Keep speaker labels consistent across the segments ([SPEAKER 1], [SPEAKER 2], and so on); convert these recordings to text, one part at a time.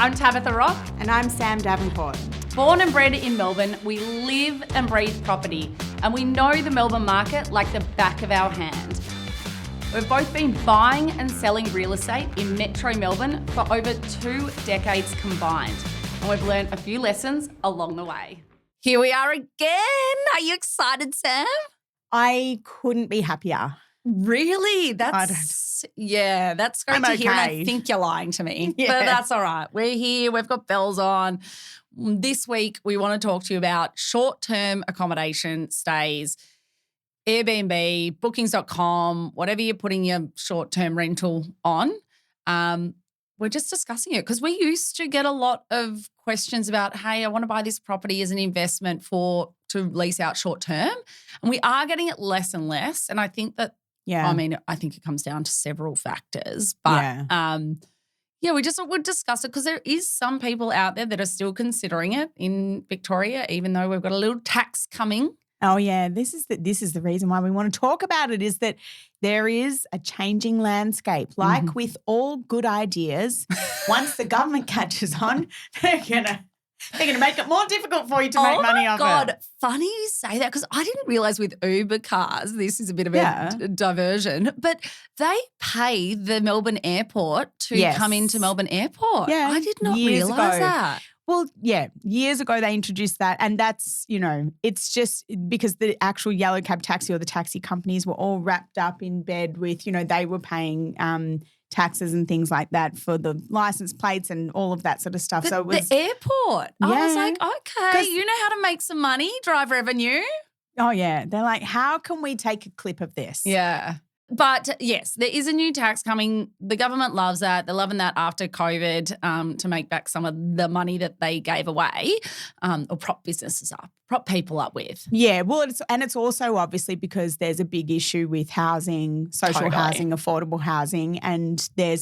[SPEAKER 1] I'm Tabitha Rock.
[SPEAKER 2] And I'm Sam Davenport.
[SPEAKER 1] Born and bred in Melbourne, we live and breathe property, and we know the Melbourne market like the back of our hand. We've both been buying and selling real estate in Metro Melbourne for over 2 decades combined, and we've learned a few lessons along the way.
[SPEAKER 3] Here we are again. Are you excited, Sam?
[SPEAKER 2] I couldn't be happier.
[SPEAKER 3] Really? That's great
[SPEAKER 2] I'm
[SPEAKER 3] to hear. And
[SPEAKER 2] okay.
[SPEAKER 3] I think you're lying to me,
[SPEAKER 2] Yeah.
[SPEAKER 3] but that's all right. We're here. We've got bells on. This week, we want to talk to you about short-term accommodation stays, Airbnb, bookings.com, whatever you're putting your short-term rental on. We're just discussing it because we used to get a lot of questions about, hey, I want to buy this property as an investment to lease out short-term. And we are getting it less and less. And I think that, I think it comes down to several factors. But we'll discuss it because there is some people out there that are still considering it in Victoria, even though we've got a little tax coming.
[SPEAKER 2] Oh, yeah. This is the reason why we want to talk about it, is that there is a changing landscape. Like with all good ideas, once the government catches on, they're gonna make it more difficult for you to make money off it.
[SPEAKER 3] Oh, my God. Funny you say that because I didn't realise with Uber cars, this is a bit of a diversion, but they pay the Melbourne airport to come into Melbourne Airport.
[SPEAKER 2] Yeah.
[SPEAKER 3] I did not
[SPEAKER 2] Years
[SPEAKER 3] realise
[SPEAKER 2] ago.
[SPEAKER 3] that.
[SPEAKER 2] Well, yeah, years ago they introduced that, and that's, it's just because the actual yellow cab taxi or the taxi companies were all wrapped up in bed with, they were paying taxes and things like that for the license plates and all of that sort of stuff. So it was
[SPEAKER 3] the airport. I was
[SPEAKER 2] Yeah.
[SPEAKER 3] like, okay, you know how to make some money, drive revenue.
[SPEAKER 2] Oh, yeah. They're like, how can we take a clip of this?
[SPEAKER 3] Yeah. But yes, there is a new tax coming. The government loves that. They're loving that after COVID to make back some of the money that they gave away or prop businesses up, prop people up with.
[SPEAKER 2] Yeah, well, it's also obviously because there's a big issue with housing, social housing, affordable housing, and there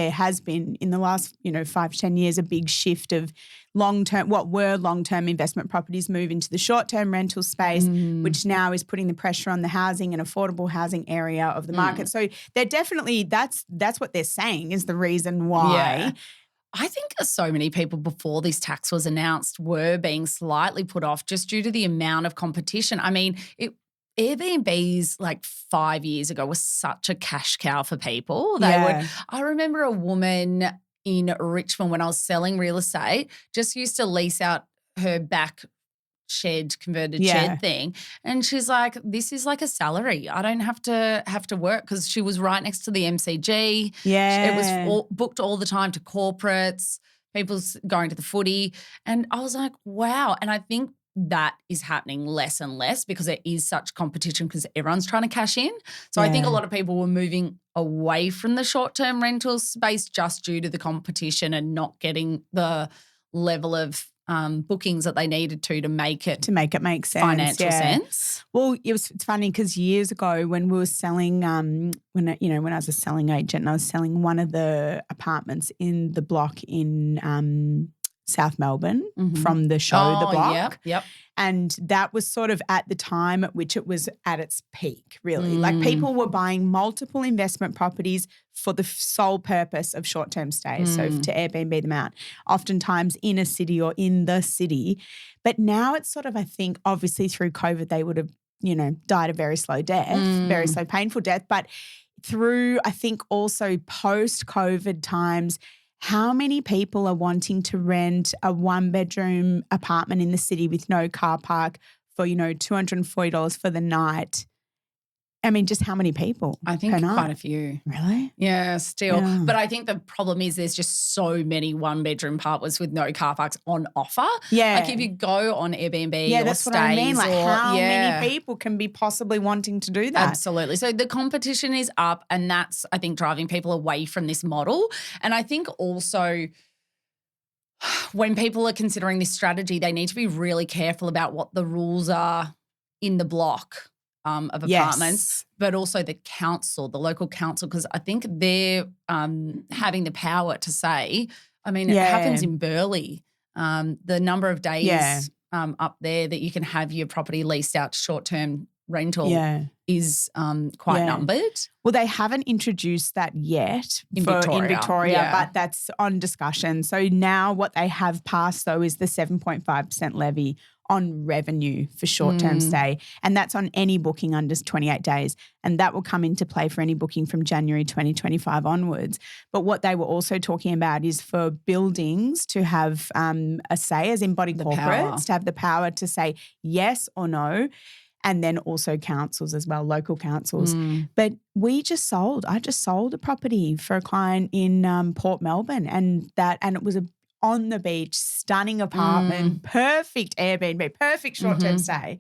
[SPEAKER 2] has been in the last 5 to 10 years a big shift of long-term investment properties move into the short-term rental space, which now is putting the pressure on the housing and affordable housing area of the market. So they're definitely that's what they're saying is the reason why.
[SPEAKER 3] Yeah. I think so many people before this tax was announced were being slightly put off just due to the amount of competition. I mean, Airbnbs like 5 years ago was such a cash cow for people. I remember a woman in Richmond when I was selling real estate just used to lease out her back converted shed thing. And she's like, this is like a salary. I don't have to work, because she was right next to the MCG.
[SPEAKER 2] Yeah.
[SPEAKER 3] It was booked all the time to corporates, people going to the footy. And I was like, wow. And I think that is happening less and less because there is such competition because everyone's trying to cash in. So I think a lot of people were moving away from the short-term rental space just due to the competition and not getting the level of bookings that they needed to make it
[SPEAKER 2] make sense,
[SPEAKER 3] financial sense.
[SPEAKER 2] Well, it's funny because years ago when we were selling, when I was a selling agent and I was selling one of the apartments in the block in South Melbourne from the show, The Block.
[SPEAKER 3] Yep.
[SPEAKER 2] And that was sort of at the time at which it was at its peak, really. Like people were buying multiple investment properties for the sole purpose of short-term stays, so to Airbnb them out, oftentimes in a city or in the city. But now it's sort of, I think, obviously through COVID they would have, died a very slow death, very slow, painful death. But through, I think, also post-COVID times, how many people are wanting to rent a 1-bedroom apartment in the city with no car park for, $240 for the night? I mean, just how many people?
[SPEAKER 3] I think quite a few.
[SPEAKER 2] Really?
[SPEAKER 3] Yeah, still.
[SPEAKER 2] Yeah.
[SPEAKER 3] But I think the problem is there's just so many 1-bedroom apartments with no car parks on offer.
[SPEAKER 2] Yeah.
[SPEAKER 3] Like if you go on Airbnb or
[SPEAKER 2] that's
[SPEAKER 3] Stays,
[SPEAKER 2] what I mean. Like how
[SPEAKER 3] many
[SPEAKER 2] people can be possibly wanting to do that?
[SPEAKER 3] Absolutely. So the competition is up, and that's, I think, driving people away from this model. And I think also when people are considering this strategy, they need to be really careful about what the rules are in the block of apartments, but also the local council, because I think they're having the power to say, I mean, it happens in Burleigh, the number of days up there that you can have your property leased out to short-term rental
[SPEAKER 2] Yeah.
[SPEAKER 3] is quite
[SPEAKER 2] Yeah.
[SPEAKER 3] numbered.
[SPEAKER 2] Well, they haven't introduced that yet
[SPEAKER 3] In
[SPEAKER 2] in
[SPEAKER 3] Victoria,
[SPEAKER 2] Victoria,
[SPEAKER 3] yeah.
[SPEAKER 2] but that's on discussion. So now what they have passed, though, is the 7.5% levy on revenue for short-term stay, and that's on any booking under 28 days, and that will come into play for any booking from January 2025 onwards. But what they were also talking about is for buildings to have a say, as in body corporates,
[SPEAKER 3] power.
[SPEAKER 2] to have the power to say yes or no, and then also councils as well, local councils. But I just sold a property for a client in Port Melbourne, and it was on the beach, stunning apartment, perfect Airbnb, perfect short-term stay.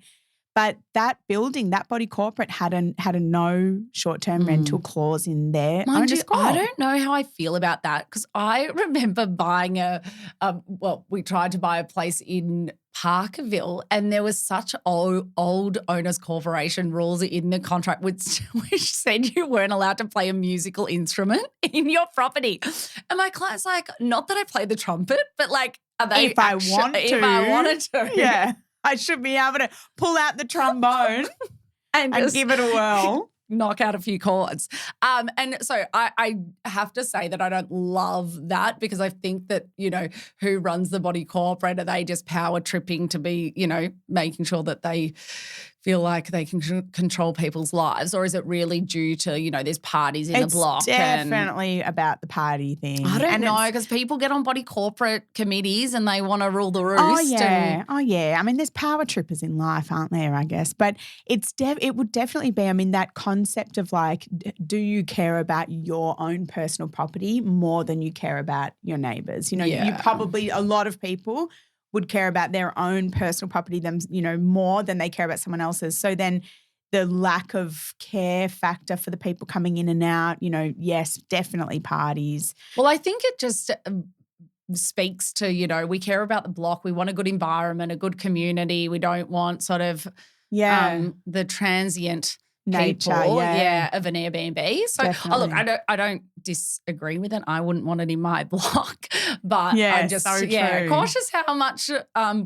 [SPEAKER 2] But that building, that body corporate had a no short-term rental clause in there.
[SPEAKER 3] Mind you, I don't know how I feel about that, because I remember buying we tried to buy a place in Parkerville, and there was such old owners corporation rules in the contract which said you weren't allowed to play a musical instrument in your property. And my client's like, not that I play the trumpet, but like, are they
[SPEAKER 2] If I wanted to. Yeah. I should be able to pull out the trombone and give it a whirl.
[SPEAKER 3] Knock out a few chords. And so I have to say that I don't love that, because I think that, who runs the body corporate, are they just power tripping to be, making sure that they feel like they can control people's lives? Or is it really due to, there's parties in the block?
[SPEAKER 2] It's definitely about the party thing.
[SPEAKER 3] I don't know, because people get on body corporate committees and they want to rule the roost.
[SPEAKER 2] Oh, yeah. I mean, there's power trippers in life, aren't there, I guess? But it would definitely be, that concept of like, do you care about your own personal property more than you care about your neighbours? You probably, a lot of people would care about their own personal property, more than they care about someone else's. So then the lack of care factor for the people coming in and out, yes, definitely parties.
[SPEAKER 3] Well, I think it just speaks to, we care about the block. We want a good environment, a good community. We don't want sort of the transient
[SPEAKER 2] nature,
[SPEAKER 3] people, of an Airbnb. So, look, I don't disagree with it. I wouldn't want it in my block, but I'm just cautious how much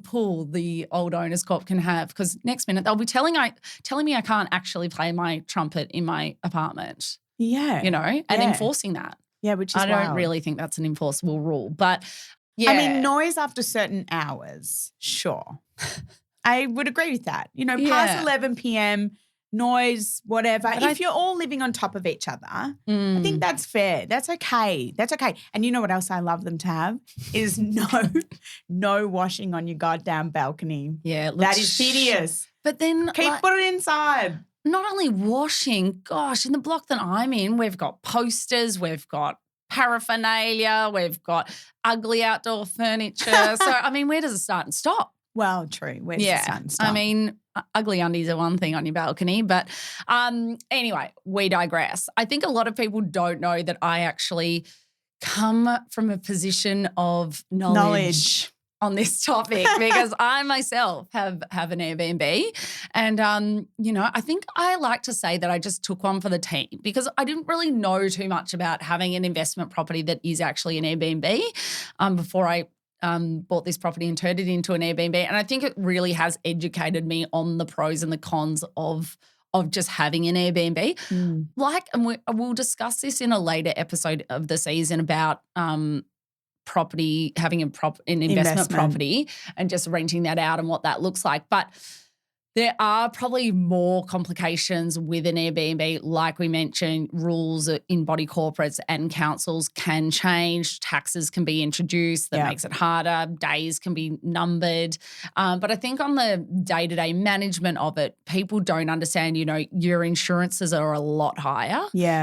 [SPEAKER 3] pull the old owners corp can have, because next minute they'll be telling me I can't actually play my trumpet in my apartment.
[SPEAKER 2] Yeah,
[SPEAKER 3] and enforcing that.
[SPEAKER 2] Yeah, which is
[SPEAKER 3] I don't really think that's an enforceable rule, but yeah,
[SPEAKER 2] I mean, noise after certain hours, sure, I would agree with that. Past 11 p.m. noise, whatever. But if you're all living on top of each other, I think that's fair. That's okay. And you know what else I love them to have is no washing on your goddamn balcony.
[SPEAKER 3] Yeah,
[SPEAKER 2] that is hideous.
[SPEAKER 3] But then
[SPEAKER 2] put it inside.
[SPEAKER 3] Not only washing, gosh, in the block that I'm in, we've got posters, we've got paraphernalia, we've got ugly outdoor furniture. So, I mean, where does it start and stop?
[SPEAKER 2] Well, true. Where's it start and stop?
[SPEAKER 3] I mean, ugly undies are one thing on your balcony, but anyway, we digress. I think a lot of people don't know that I actually come from a position of knowledge on this topic, because I myself have an Airbnb, and I think I like to say that I just took one for the team, because I didn't really know too much about having an investment property that is actually an Airbnb before I bought this property and turned it into an Airbnb. And I think it really has educated me on the pros and the cons of just having an Airbnb. And we'll discuss this in a later episode of the season about property, having an investment property and just renting that out and what that looks like. But there are probably more complications with an Airbnb. Like we mentioned, rules in body corporates and councils can change. Taxes can be introduced. That makes it harder. Days can be numbered. But I think on the day-to-day management of it, people don't understand, your insurances are a lot higher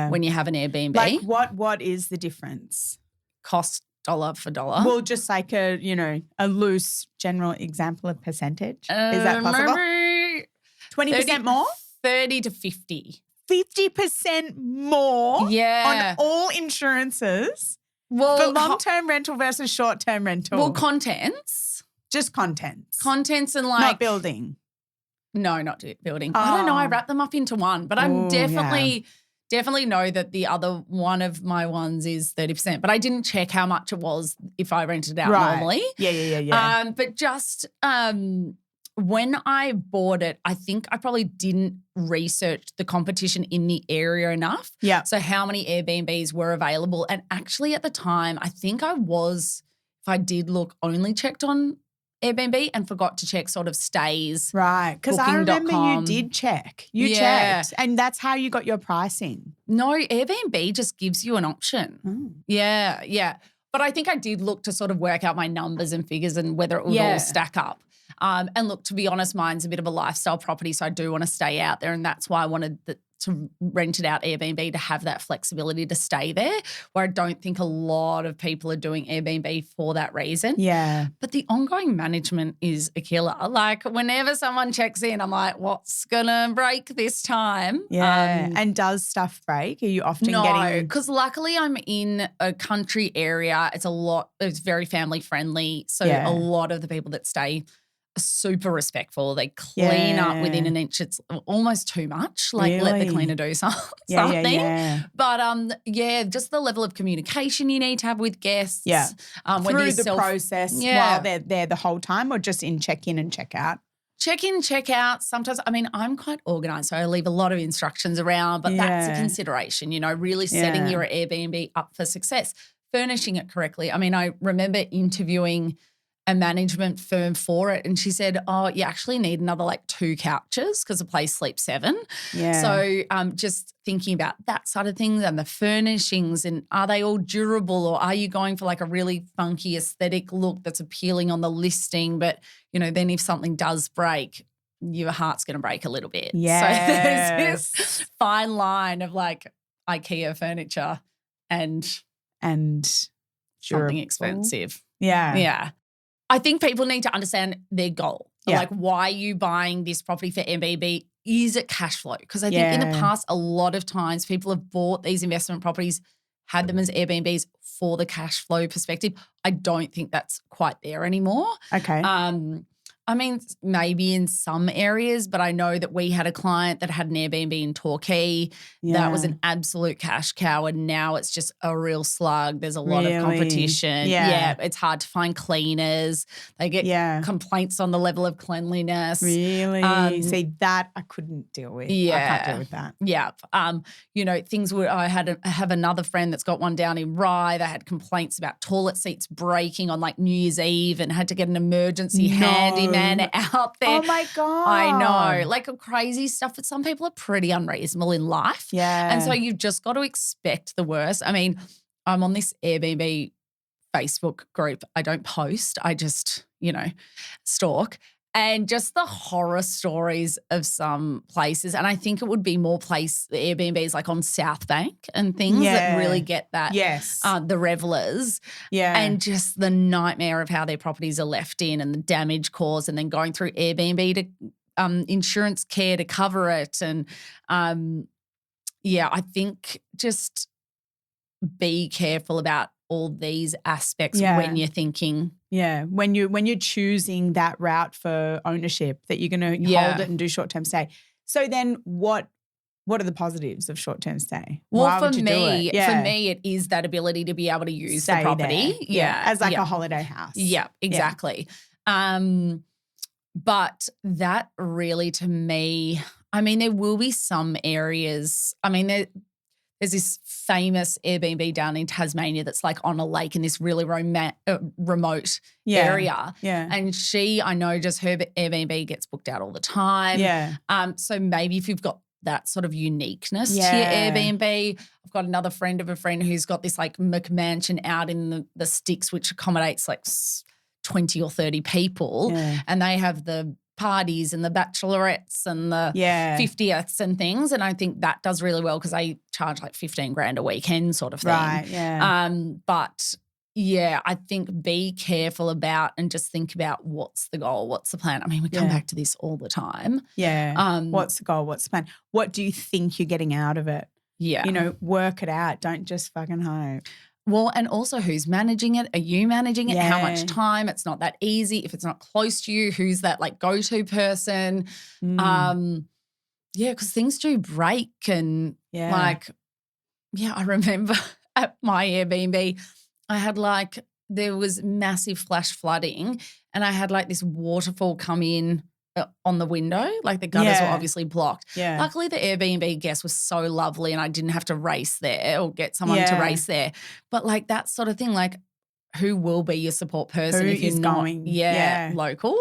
[SPEAKER 3] when you have an Airbnb.
[SPEAKER 2] Like what is the difference?
[SPEAKER 3] Cost dollar for dollar.
[SPEAKER 2] Well, just like a loose general example of percentage. Is that possible? 20% more?
[SPEAKER 3] 30 to 50.
[SPEAKER 2] 50% more on all insurances for long-term rental versus short-term rental?
[SPEAKER 3] Well, contents.
[SPEAKER 2] Just contents.
[SPEAKER 3] Contents and like.
[SPEAKER 2] Not building.
[SPEAKER 3] No, not building. I don't know. I wrap them up into one, but I'm definitely know that the other one of my ones is 30%, but I didn't check how much it was if I rented it out normally.
[SPEAKER 2] Yeah.
[SPEAKER 3] But just when I bought it, I think I probably didn't research the competition in the area enough.
[SPEAKER 2] Yeah.
[SPEAKER 3] So how many Airbnbs were available. And actually at the time, I think I was, if I did look, only checked on Airbnb and forgot to check sort of stays.
[SPEAKER 2] Right. Because I remember you
[SPEAKER 3] Booking.com.
[SPEAKER 2] did check. You
[SPEAKER 3] Yeah.
[SPEAKER 2] checked. And that's how you got your pricing.
[SPEAKER 3] No, Airbnb just gives you an option.
[SPEAKER 2] Oh.
[SPEAKER 3] Yeah. But I think I did look to sort of work out my numbers and figures and whether it would all stack up. And look, to be honest, mine's a bit of a lifestyle property, so I do want to stay out there, and that's why I wanted to rent it out Airbnb to have that flexibility to stay there, where I don't think a lot of people are doing Airbnb for that reason.
[SPEAKER 2] Yeah.
[SPEAKER 3] But the ongoing management is a killer. Like whenever someone checks in, I'm like, what's going to break this time?
[SPEAKER 2] Yeah. And does stuff break? Are you often
[SPEAKER 3] No,
[SPEAKER 2] getting…
[SPEAKER 3] because luckily I'm in a country area. It's very family friendly. So
[SPEAKER 2] Yeah.
[SPEAKER 3] a lot of the people that stay are super respectful. They clean up within an inch. It's almost too much. Like let the
[SPEAKER 2] Really?
[SPEAKER 3] cleaner do something.
[SPEAKER 2] Yeah.
[SPEAKER 3] But just the level of communication you need to have with guests.
[SPEAKER 2] Yeah.
[SPEAKER 3] Whether
[SPEAKER 2] Through
[SPEAKER 3] you're
[SPEAKER 2] the process while they're there the whole time, or just in check-in and check-out?
[SPEAKER 3] Check in, check out. Sometimes, I mean, I'm quite organised, so I leave a lot of instructions around, but that's a consideration, really setting your Airbnb up for success, furnishing it correctly. I mean, I remember interviewing a management firm for it, and she said, oh, you actually need another 2 couches because the place sleeps 7.
[SPEAKER 2] Yeah.
[SPEAKER 3] So just thinking about that side of things and the furnishings, and are they all durable, or are you going for a really funky aesthetic look that's appealing on the listing, but then if something does break, your heart's going to break a little bit.
[SPEAKER 2] Yes.
[SPEAKER 3] So there's this fine line of IKEA furniture and
[SPEAKER 2] something
[SPEAKER 3] something expensive.
[SPEAKER 2] Yeah.
[SPEAKER 3] Yeah. I think people need to understand their goal.
[SPEAKER 2] Yeah.
[SPEAKER 3] Why are you buying this property for Airbnb? Is it cash flow? Because I think in the past, a lot of times people have bought these investment properties, had them as Airbnbs for the cash flow perspective. I don't think that's quite there anymore.
[SPEAKER 2] Okay.
[SPEAKER 3] I mean, maybe in some areas, but I know that we had a client that had an Airbnb in Torquay. That was an absolute cash cow, and now it's just a real slug. There's a lot of competition.
[SPEAKER 2] Yeah.
[SPEAKER 3] It's hard to find cleaners. They get complaints on the level of cleanliness.
[SPEAKER 2] Really? See, that I couldn't deal with.
[SPEAKER 3] Yeah.
[SPEAKER 2] I can't deal with that.
[SPEAKER 3] Yeah. Things where I have another friend that's got one down in Rye. They had complaints about toilet seats breaking on New Year's Eve and had to get an emergency handyman out there.
[SPEAKER 2] Oh my God.
[SPEAKER 3] I know. Crazy stuff, but some people are pretty unreasonable in life.
[SPEAKER 2] Yeah.
[SPEAKER 3] And so you've just got to expect the worst. I mean, I'm on this Airbnb Facebook group. I don't post. I just, stalk. And just the horror stories of some places. And I think it would be more Airbnbs on South Bank and things that really get that.
[SPEAKER 2] Yes.
[SPEAKER 3] The revelers.
[SPEAKER 2] Yeah.
[SPEAKER 3] And just the nightmare of how their properties are left in and the damage caused, and then going through Airbnb to insurance care to cover it. And I think just be careful about all these aspects when you're thinking.
[SPEAKER 2] Yeah, when you're choosing that route for ownership, that you're going to hold it and do short-term stay. So then what are the positives of short-term stay?
[SPEAKER 3] Well,
[SPEAKER 2] Why
[SPEAKER 3] for
[SPEAKER 2] would you do it?
[SPEAKER 3] me, it is that ability to be able to use
[SPEAKER 2] Stay
[SPEAKER 3] the property.
[SPEAKER 2] there.
[SPEAKER 3] Yeah.
[SPEAKER 2] As a holiday house.
[SPEAKER 3] Yeah, exactly. But that really, to me, I mean, there will be some areas. I mean, there's this famous Airbnb down in Tasmania that's on a lake in this really remote area.
[SPEAKER 2] Yeah.
[SPEAKER 3] And I know just her Airbnb gets booked out all the time.
[SPEAKER 2] Yeah.
[SPEAKER 3] So maybe if you've got that sort of uniqueness to your Airbnb. I've got another friend of a friend who's got this McMansion out in the sticks, which accommodates 20 or 30 people.
[SPEAKER 2] Yeah.
[SPEAKER 3] And they have the parties and the bachelorettes and the 50ths and things. And I think that does really well because they charge $15,000 a weekend sort of thing.
[SPEAKER 2] Right, yeah.
[SPEAKER 3] But yeah, I think be careful about and just think about what's the goal, what's the plan. I mean, we come back to this all the time.
[SPEAKER 2] Yeah. What's the goal? What's the plan? What do you think you're getting out of it?
[SPEAKER 3] Yeah.
[SPEAKER 2] Work it out. Don't just fucking hope.
[SPEAKER 3] Well, and also who's managing it? Are you managing it?
[SPEAKER 2] Yeah.
[SPEAKER 3] How much time? It's not that easy. If it's not close to you, who's that go-to person? Because things do break and I remember at my Airbnb, I had there was massive flash flooding and I had this waterfall come in on the window. Like the gutters were
[SPEAKER 2] Yeah.
[SPEAKER 3] obviously blocked.
[SPEAKER 2] Yeah.
[SPEAKER 3] Luckily, the Airbnb guest was so lovely and I didn't have to race there or get someone to
[SPEAKER 2] Yeah.
[SPEAKER 3] race there. But like that sort of thing, like who will be your support person
[SPEAKER 2] Who
[SPEAKER 3] if you're
[SPEAKER 2] is
[SPEAKER 3] not
[SPEAKER 2] going? Yeah.
[SPEAKER 3] local?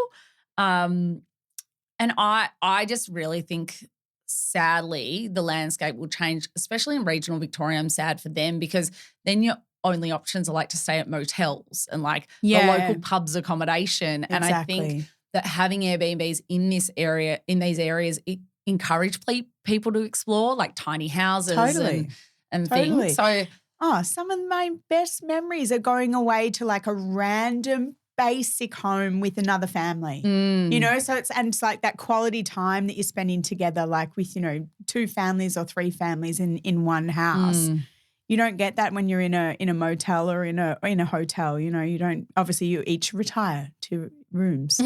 [SPEAKER 3] And I just really think, sadly, the landscape will change, especially in regional Victoria. I'm sad for them because then your only options are like to stay at motels and like the local pubs accommodation. And I think that having Airbnbs in these areas, it encourage people to explore like tiny houses and things. So
[SPEAKER 2] some of my best memories are going away to like a random basic home with another family, you know? So it's like that quality time that you're spending together, like with, 2 families or 3 families in one house. You don't get that when you're in a motel or in a hotel, you don't, obviously you each retire to rooms.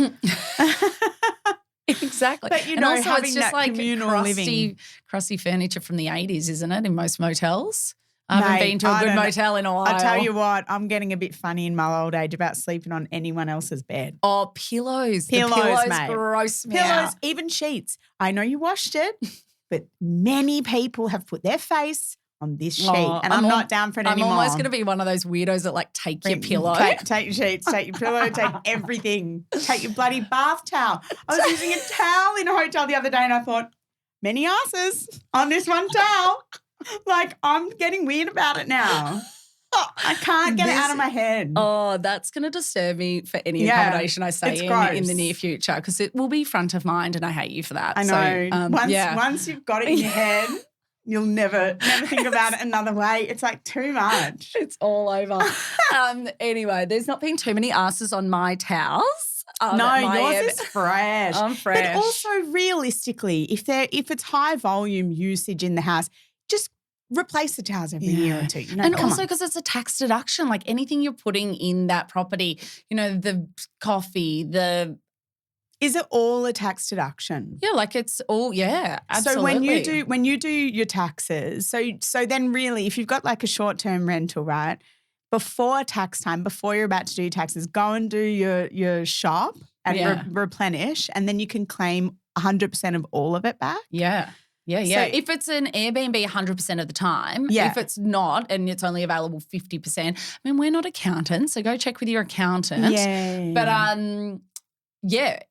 [SPEAKER 3] Exactly.
[SPEAKER 2] But,
[SPEAKER 3] and also
[SPEAKER 2] having
[SPEAKER 3] it's just
[SPEAKER 2] that
[SPEAKER 3] like
[SPEAKER 2] communal living.
[SPEAKER 3] crusty furniture from the 80s, isn't it, in most motels? I haven't been to a good motel in a while.
[SPEAKER 2] I tell you what, I'm getting a bit funny in my old age about sleeping on anyone else's bed.
[SPEAKER 3] Oh, pillows.
[SPEAKER 2] Pillows,
[SPEAKER 3] the pillows
[SPEAKER 2] mate.
[SPEAKER 3] gross me out.
[SPEAKER 2] Even sheets. I know you washed it, but many people have put their face on this sheet, and I'm not down for it anymore.
[SPEAKER 3] I'm almost going to be one of those weirdos that like take your pillow.
[SPEAKER 2] Take your sheets, take your pillow, take everything. Take your bloody bath towel. I was using a towel in a hotel the other day and I thought, many asses on this one towel. Like, I'm getting weird about it now. I can't get it out of my head.
[SPEAKER 3] Oh, that's going to disturb me for any accommodation I stay in the near future because it will be front of mind and I hate you for that.
[SPEAKER 2] I know. So, once you've got it in your head, you'll never think about it another way. It's like too much.
[SPEAKER 3] It's all over. Anyway, there's not been too many asses on my towels.
[SPEAKER 2] No, yours is fresh.
[SPEAKER 3] I'm fresh.
[SPEAKER 2] But also realistically, if it's high volume usage in the house, just replace the towels every year or 2.
[SPEAKER 3] And also because it's a tax deduction, like anything you're putting in that property, the coffee,
[SPEAKER 2] Is it all a tax deduction?
[SPEAKER 3] Yeah, like it's all, absolutely.
[SPEAKER 2] So when you do your taxes, so then really if you've got like a short-term rental, right, before tax time, before you're about to do taxes, go and do your shop and replenish, and then you can claim 100% of all of it back.
[SPEAKER 3] Yeah. So if it's an Airbnb 100% of the time, if it's not and it's only available 50%, I mean, we're not accountants, so go check with your accountant.
[SPEAKER 2] Yeah.
[SPEAKER 3] But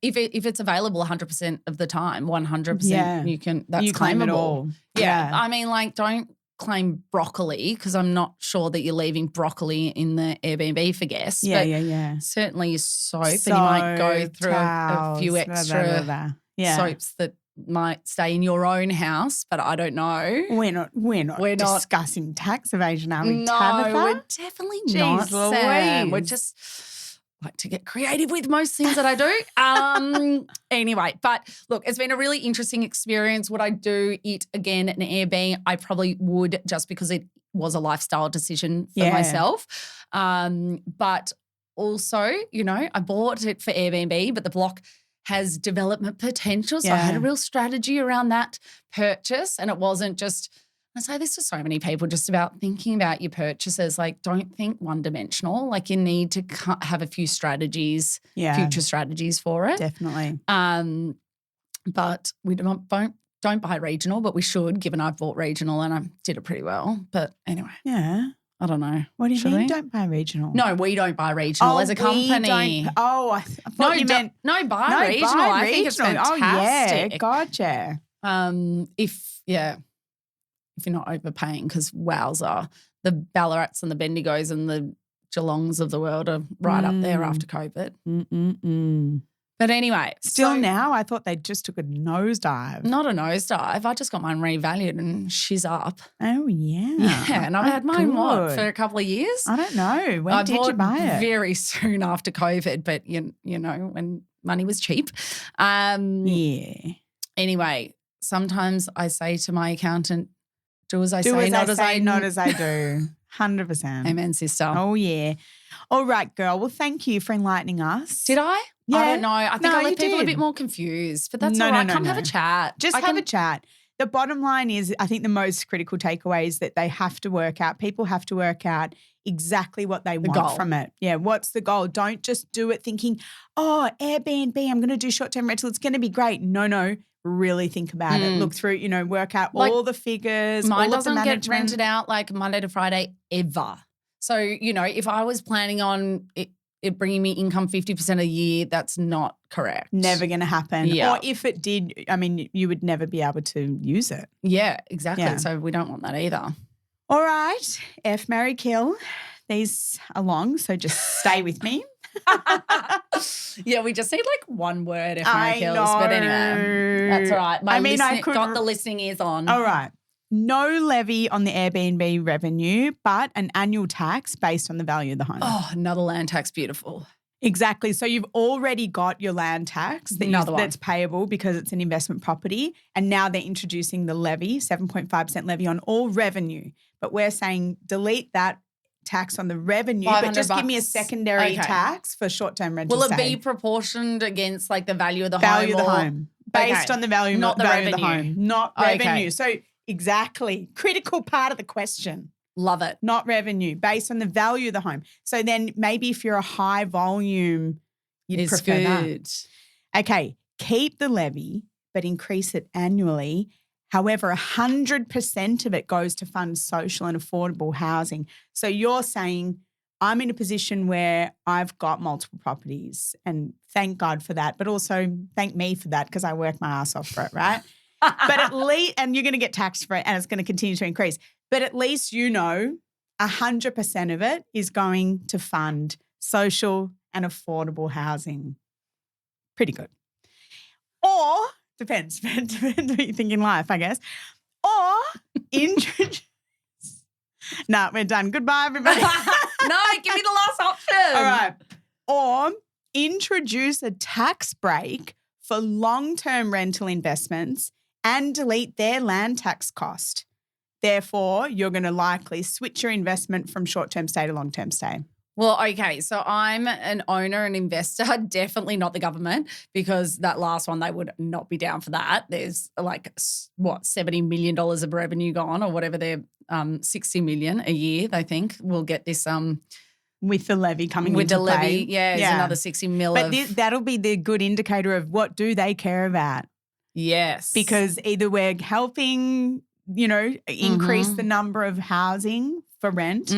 [SPEAKER 3] if it's available 100% of the time, 100%, you claimable.
[SPEAKER 2] Claim it all.
[SPEAKER 3] Yeah. I mean, like, don't claim broccoli because I'm not sure that you're leaving broccoli in the Airbnb for guests.
[SPEAKER 2] Yeah.
[SPEAKER 3] Certainly your soap and you might go through a few extra soaps that might stay in your own house, but I don't know.
[SPEAKER 2] We're not discussing tax evasion, are we?
[SPEAKER 3] No,
[SPEAKER 2] Tabitha?
[SPEAKER 3] we're definitely not. Sam. We're just like to get creative with most things that I do. Anyway, but look, it's been a really interesting experience. Would I do it again at an Airbnb? I probably would, just because it was a lifestyle decision for myself. But also, I bought it for Airbnb, but the block has development potential. So I had a real strategy around that purchase, and it wasn't just, I say this to so many people, just about thinking about your purchases. Like, don't think one-dimensional. Like, you need to have a few strategies, future strategies for it.
[SPEAKER 2] Definitely.
[SPEAKER 3] But we don't buy regional, but we should, given I've bought regional and I did it pretty well. But anyway.
[SPEAKER 2] Yeah.
[SPEAKER 3] I don't know.
[SPEAKER 2] What do you mean don't buy regional?
[SPEAKER 3] No, we don't buy regional as a company.
[SPEAKER 2] I thought you meant.
[SPEAKER 3] No, buy regional. I think it's fantastic.
[SPEAKER 2] Oh, yeah. Gotcha.
[SPEAKER 3] If you're not overpaying, because wowza, the Ballarats and the Bendigos and the Geelongs of the world are right up there after COVID. But anyway.
[SPEAKER 2] Still now, I thought they just took a nosedive.
[SPEAKER 3] Not a nosedive. I just got mine revalued and she's up.
[SPEAKER 2] Oh, yeah.
[SPEAKER 3] Yeah, and I've had mine, for a couple of years?
[SPEAKER 2] I don't know. When did you buy it?
[SPEAKER 3] Very soon after COVID, but, when money was cheap. Anyway, sometimes I say to my accountant, do as I say, not as I do.
[SPEAKER 2] 100%.
[SPEAKER 3] Amen, sister.
[SPEAKER 2] Oh, yeah. All right, girl. Well, thank you for enlightening us.
[SPEAKER 3] Did I?
[SPEAKER 2] Yeah.
[SPEAKER 3] I don't know. I think I left people a bit more confused, but that's all right. Come have a chat.
[SPEAKER 2] Have a chat. the bottom line is, I think the most critical takeaway is that people have to work out exactly what they want
[SPEAKER 3] goal.
[SPEAKER 2] from it. Yeah, what's the goal? Don't just do it thinking, oh, Airbnb, I'm going to do short-term rental. It's going to be great. No. Really think about it. Look through, work out all the figures,
[SPEAKER 3] Mine
[SPEAKER 2] all of the
[SPEAKER 3] doesn't
[SPEAKER 2] management.
[SPEAKER 3] get rented out like Monday to Friday ever. So, if I was planning on it bringing me income 50% a year, that's not correct.
[SPEAKER 2] Never going to happen.
[SPEAKER 3] Yeah.
[SPEAKER 2] Or if it did, you would never be able to use it.
[SPEAKER 3] Yeah, exactly.
[SPEAKER 2] Yeah.
[SPEAKER 3] So we don't want that either.
[SPEAKER 2] All right. F, marry, kill. These are long, so just stay with me.
[SPEAKER 3] Yeah, we just need like one word if
[SPEAKER 2] I
[SPEAKER 3] no kills.
[SPEAKER 2] know.
[SPEAKER 3] But anyway, that's all right. I
[SPEAKER 2] could
[SPEAKER 3] got the listening ears on.
[SPEAKER 2] All right. No levy on the Airbnb revenue, but an annual tax based on the value of the home.
[SPEAKER 3] Oh, another land tax, beautiful.
[SPEAKER 2] Exactly. So you've already got your land tax that's payable because it's an investment property, and now they're introducing the levy, 7.5% levy on all revenue. But we're saying delete that tax on the revenue, but just give me a secondary tax for short-term rental.
[SPEAKER 3] Will it be proportioned against like the value of the
[SPEAKER 2] home? Based on the value,
[SPEAKER 3] not the
[SPEAKER 2] value
[SPEAKER 3] revenue.
[SPEAKER 2] Of the home, not revenue. So exactly, critical part of the question.
[SPEAKER 3] Love it.
[SPEAKER 2] Not revenue, based on the value of the home. So then maybe if you're a high volume, you'd prefer that. Okay, keep the levy, but increase it annually. However, 100% of it goes to fund social and affordable housing. So you're saying, I'm in a position where I've got multiple properties, and thank God for that, but also thank me for that because I work my ass off for it, right? But at least, and you're going to get taxed for it and it's going to continue to increase. But at least 100% of it is going to fund social and affordable housing. Pretty good. Or, depends what you think in life, I guess. Or introduce. No, we're done. Goodbye, everybody.
[SPEAKER 3] No, give me the last option.
[SPEAKER 2] All right. Or introduce a tax break for long-term rental investments and delete their land tax cost. Therefore, you're going to likely switch your investment from short-term stay to long-term stay.
[SPEAKER 3] Well, okay, so I'm an owner and investor, definitely not the government, because that last one, they would not be down for that. There's like, $70 million of revenue gone, or whatever they're, $60 million a year, they think, will get this
[SPEAKER 2] with the levy coming
[SPEAKER 3] with
[SPEAKER 2] into
[SPEAKER 3] the levy,
[SPEAKER 2] play.
[SPEAKER 3] yeah, it's another 60 mil.
[SPEAKER 2] But that'll be the good indicator of what do they care about.
[SPEAKER 3] Yes.
[SPEAKER 2] Because either we're helping, increase the number of housing for rent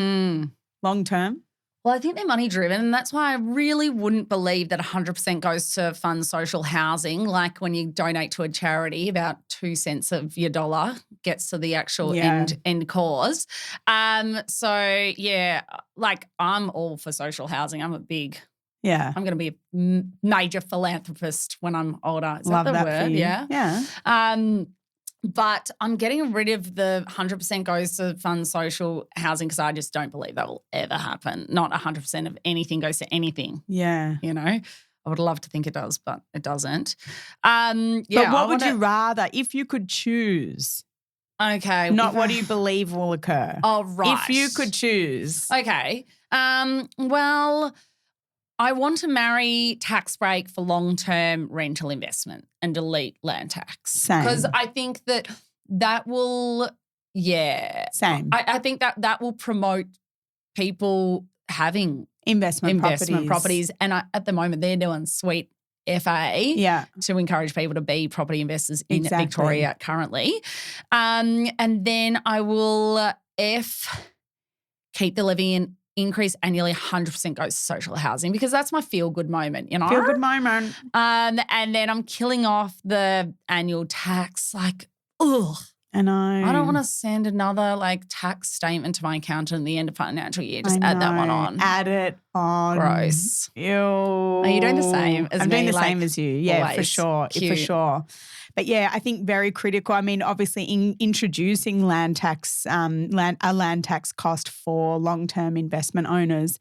[SPEAKER 2] long term.
[SPEAKER 3] Well, I think they're money driven, and that's why I really wouldn't believe that 100% goes to fund social housing. Like when you donate to a charity, about 2 cents of your dollar gets to the actual end cause. So yeah, like I'm all for social housing. I'm going to be a major philanthropist when I'm older. Is
[SPEAKER 2] Love
[SPEAKER 3] that the
[SPEAKER 2] that
[SPEAKER 3] word?
[SPEAKER 2] For you.
[SPEAKER 3] Yeah. But I'm getting rid of the 100% goes to fund social housing because I just don't believe that will ever happen. Not 100% of anything goes to anything.
[SPEAKER 2] Yeah.
[SPEAKER 3] I would love to think it does, but it doesn't.
[SPEAKER 2] But what would you rather if you could choose?
[SPEAKER 3] Okay.
[SPEAKER 2] Not what do you believe will occur?
[SPEAKER 3] Oh, right.
[SPEAKER 2] If you could choose.
[SPEAKER 3] Okay. Well, I want to marry tax break for long-term rental investment and delete land tax.
[SPEAKER 2] Same.
[SPEAKER 3] Because I think that will,
[SPEAKER 2] Same.
[SPEAKER 3] I think that will promote people having
[SPEAKER 2] investment
[SPEAKER 3] properties. And at the moment, they're doing sweet FA to encourage people to be property investors in Victoria currently. And then I will keep the levy and increase annually 100% goes to social housing because that's my feel-good moment,
[SPEAKER 2] Feel-good moment.
[SPEAKER 3] And then I'm killing off the annual tax. Like, ugh.
[SPEAKER 2] I know.
[SPEAKER 3] I don't want to send another tax statement to my accountant at the end of financial year. Just add that one on.
[SPEAKER 2] Add it on.
[SPEAKER 3] Gross.
[SPEAKER 2] Ew.
[SPEAKER 3] Are you doing the same as me?
[SPEAKER 2] I'm doing the same as you. Yeah,
[SPEAKER 3] always.
[SPEAKER 2] for sure.
[SPEAKER 3] Cute.
[SPEAKER 2] For sure. But yeah, I think very critical. I mean, obviously introducing land tax, a land tax cost for long-term investment owners,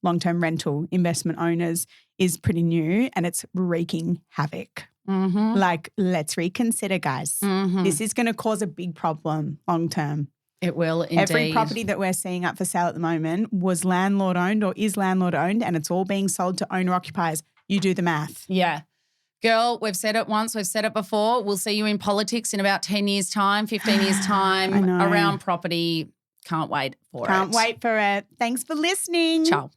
[SPEAKER 2] long-term rental investment owners is pretty new and it's wreaking havoc.
[SPEAKER 3] Mm-hmm.
[SPEAKER 2] Let's reconsider, guys.
[SPEAKER 3] Mm-hmm.
[SPEAKER 2] This is going to cause a big problem long-term.
[SPEAKER 3] It will indeed.
[SPEAKER 2] Every property that we're seeing up for sale at the moment was landlord-owned or is landlord-owned and it's all being sold to owner-occupiers. You do the math.
[SPEAKER 3] Yeah. Girl, we've said it once, we've said it before. We'll see you in politics in about 10 years' time, 15 years' time,
[SPEAKER 2] I know.
[SPEAKER 3] around property. Can't wait for it.
[SPEAKER 2] Can't wait for it. Thanks for listening.
[SPEAKER 3] Ciao.